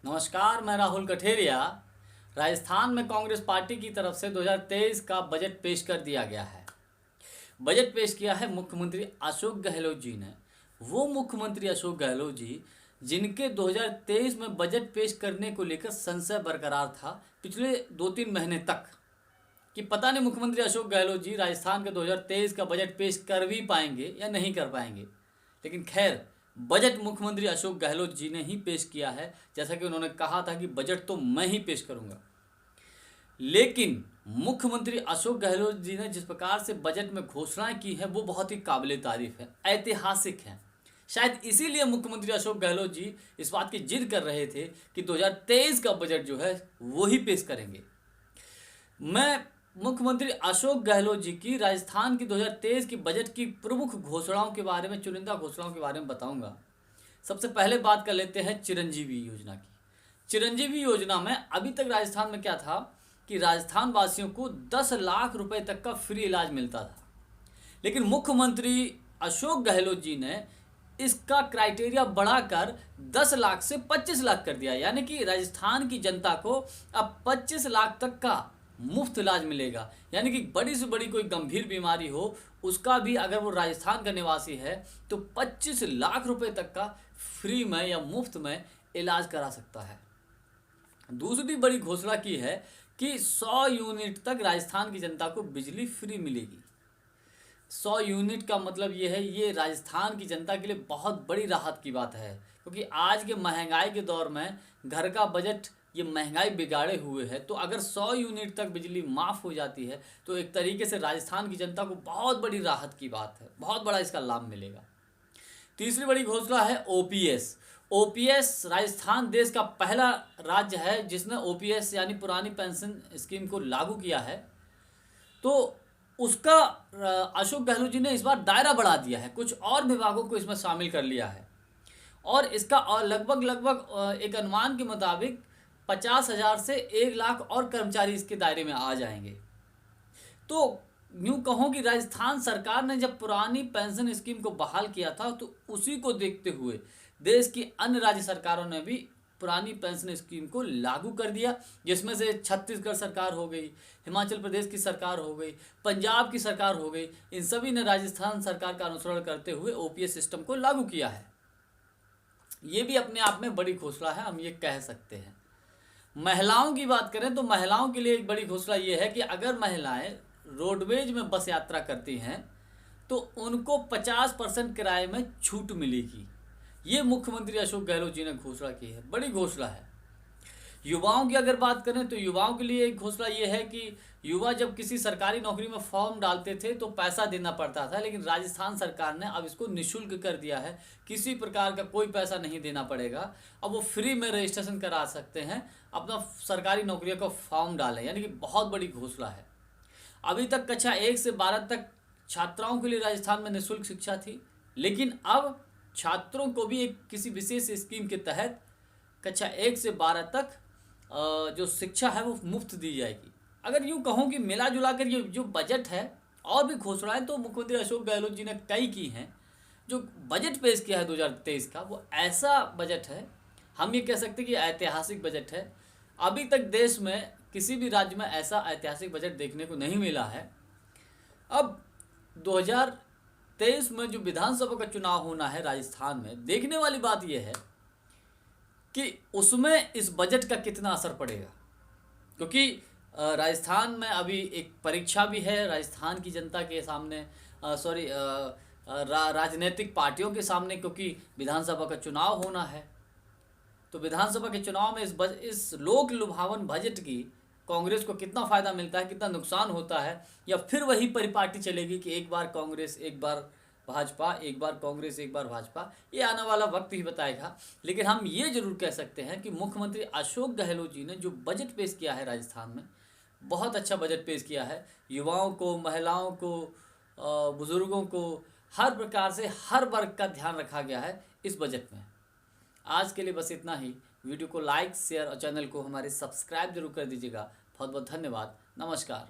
नमस्कार, मैं राहुल कठेरिया। राजस्थान में कांग्रेस पार्टी की तरफ से 2023 का बजट पेश कर दिया गया है। बजट पेश किया है मुख्यमंत्री अशोक गहलोत जी ने। वो मुख्यमंत्री अशोक गहलोत जी जिनके 2023 में बजट पेश करने को लेकर संशय बरकरार था पिछले 2-3 महीने तक कि पता नहीं मुख्यमंत्री अशोक गहलोत जी राजस्थान के 2023 का बजट पेश कर भी पाएंगे या नहीं कर पाएंगे। लेकिन खैर, बजट मुख्यमंत्री अशोक गहलोत जी ने ही पेश किया है। जैसा कि उन्होंने कहा था कि बजट तो मैं ही पेश करूंगा। लेकिन मुख्यमंत्री अशोक गहलोत जी ने जिस प्रकार से बजट में घोषणाएं की है वो बहुत ही काबिले तारीफ है, ऐतिहासिक है। शायद इसीलिए मुख्यमंत्री अशोक गहलोत जी इस बात की जिद कर रहे थे कि 2023 का बजट जो है वो ही पेश करेंगे। मैं मुख्यमंत्री अशोक गहलोत जी की राजस्थान की 2023 की बजट की प्रमुख घोषणाओं के बारे में, चुनिंदा घोषणाओं के बारे में बताऊंगा। सबसे पहले बात कर लेते हैं चिरंजीवी योजना की। चिरंजीवी योजना में अभी तक राजस्थान में क्या था कि राजस्थान वासियों को 10 लाख रुपए तक का फ्री इलाज मिलता था। लेकिन मुख्यमंत्री अशोक गहलोत जी ने इसका क्राइटेरिया बढ़ाकर 10 लाख से 25 लाख कर दिया। यानी कि राजस्थान की जनता को अब 25 लाख तक का मुफ्त इलाज मिलेगा। यानी कि बड़ी से बड़ी कोई गंभीर बीमारी हो उसका भी अगर वो राजस्थान का निवासी है तो 25 लाख रुपए तक का फ्री में या मुफ्त में इलाज करा सकता है। दूसरी बड़ी घोषणा की है कि 100 यूनिट तक राजस्थान की जनता को बिजली फ्री मिलेगी। 100 यूनिट का मतलब ये है, ये राजस्थान की जनता के लिए बहुत बड़ी राहत की बात है। क्योंकि आज के महंगाई के दौर में घर का बजट ये महंगाई बिगाड़े हुए है, तो अगर 100 यूनिट तक बिजली माफ़ हो जाती है तो एक तरीके से राजस्थान की जनता को बहुत बड़ी राहत की बात है, बहुत बड़ा इसका लाभ मिलेगा। तीसरी बड़ी घोषणा है ओपीएस। ओपीएस राजस्थान देश का पहला राज्य है जिसने ओपीएस यानी पुरानी पेंशन स्कीम को लागू किया है। तो उसका अशोक गहलोत जी ने इस बार दायरा बढ़ा दिया है, कुछ और विभागों को इसमें शामिल कर लिया है। और इसका और लगभग एक अनुमान के मुताबिक 50,000 से 1 लाख और कर्मचारी इसके दायरे में आ जाएंगे। तो यूँ कहो कि राजस्थान सरकार ने जब पुरानी पेंशन स्कीम को बहाल किया था तो उसी को देखते हुए देश की अन्य राज्य सरकारों ने भी पुरानी पेंशन स्कीम को लागू कर दिया, जिसमें से छत्तीसगढ़ सरकार हो गई, हिमाचल प्रदेश की सरकार हो गई, पंजाब की सरकार हो गई। इन सभी ने राजस्थान सरकार का अनुसरण करते हुए ओपीएस सिस्टम को लागू किया है। ये भी अपने आप में बड़ी घोषणा है, हम ये कह सकते हैं। महिलाओं की बात करें तो महिलाओं के लिए एक बड़ी घोषणा ये है कि अगर महिलाएं रोडवेज में बस यात्रा करती हैं तो उनको 50% किराए में छूट मिलेगी। ये मुख्यमंत्री अशोक गहलोत जी ने घोषणा की है, बड़ी घोषणा है। युवाओं की अगर बात करें तो युवाओं के लिए एक घोषणा ये है कि युवा जब किसी सरकारी नौकरी में फॉर्म डालते थे तो पैसा देना पड़ता था, लेकिन राजस्थान सरकार ने अब इसको निःशुल्क कर दिया है। किसी प्रकार का कोई पैसा नहीं देना पड़ेगा। अब वो फ्री में रजिस्ट्रेशन करा सकते हैं, अपना सरकारी नौकरियों का फॉर्म डालें। यानी कि बहुत बड़ी घोषणा है। अभी तक कक्षा 1 से 12 तक छात्राओं के लिए राजस्थान में निःशुल्क शिक्षा थी, लेकिन अब छात्रों को भी एक किसी विशेष स्कीम के तहत कक्षा 1 से 12 तक जो शिक्षा है वो मुफ्त दी जाएगी। अगर यूँ कहूँ कि मिला जुला कर ये जो बजट है और भी घोषणाएं तो मुख्यमंत्री अशोक गहलोत जी ने कई की हैं। जो बजट पेश किया है 2023 का वो ऐसा बजट है, हम ये कह सकते हैं कि ऐतिहासिक बजट है। अभी तक देश में किसी भी राज्य में ऐसा ऐतिहासिक बजट देखने को नहीं मिला है। अब 2023 में जो विधानसभा का चुनाव होना है राजस्थान में, देखने वाली बात यह है कि उसमें इस बजट का कितना असर पड़ेगा। क्योंकि राजस्थान में अभी एक परीक्षा भी है राजस्थान की जनता के सामने, राजनीतिक पार्टियों के सामने, क्योंकि विधानसभा का चुनाव होना है। तो विधानसभा के चुनाव में इस लोक लुभावन बजट की कांग्रेस को कितना फ़ायदा मिलता है, कितना नुकसान होता है, या फिर वही परिपाटी चलेगी कि एक बार कांग्रेस एक बार भाजपा, एक बार कांग्रेस एक बार भाजपा, ये आने वाला वक्त ही बताएगा। लेकिन हम ये जरूर कह सकते हैं कि मुख्यमंत्री अशोक गहलोत जी ने जो बजट पेश किया है राजस्थान में, बहुत अच्छा बजट पेश किया है। युवाओं को, महिलाओं को, बुज़ुर्गों को, हर प्रकार से हर वर्ग का ध्यान रखा गया है इस बजट में। आज के लिए बस इतना ही। वीडियो को लाइक, शेयर और चैनल को हमारे सब्सक्राइब जरूर कर दीजिएगा। बहुत बहुत धन्यवाद। नमस्कार।